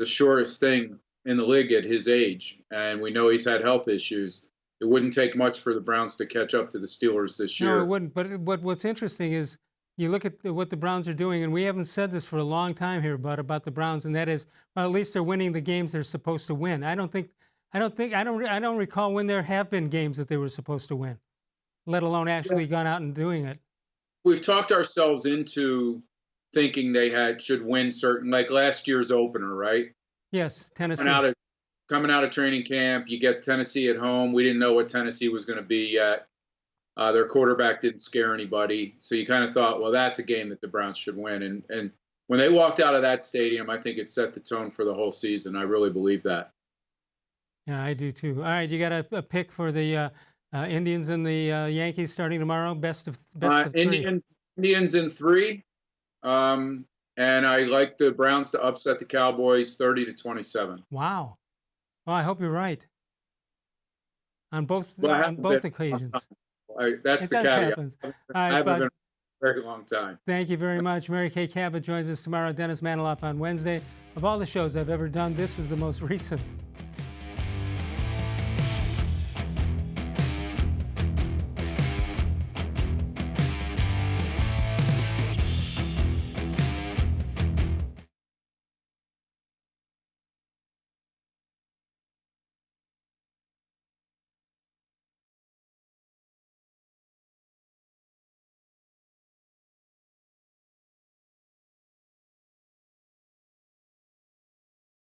shortest thing in the league at his age, and we know he's had health issues. It wouldn't take much for the Browns to catch up to the Steelers this year. No, it wouldn't. But what's interesting is you look at what the Browns are doing, and we haven't said this for a long time here, Bud, about the Browns, and that is, well, at least they're winning the games they're supposed to win. I don't recall when there have been games that they were supposed to win, let alone actually gone out and doing it. We've talked ourselves into thinking they should win certain, like last year's opener, right? Yes, Tennessee. Coming out of training camp, you get Tennessee at home. We didn't know what Tennessee was going to be yet. Their quarterback didn't scare anybody. So you kind of thought, well, that's a game that the Browns should win. And when they walked out of that stadium, I think it set the tone for the whole season. I really believe that. Yeah, I do too. All right, you got a pick for the Indians and the Yankees starting tomorrow? Best of 3. Indians in 3. And I like the Browns to upset the Cowboys 30-27. Wow. Well, I hope you're right. On both occasions. That's the caveat. Happens. I haven't been for a very long time. Thank you very much. Mary Kay Cabot joins us tomorrow. Dennis Maniloff on Wednesday. Of all the shows I've ever done, this was the most recent.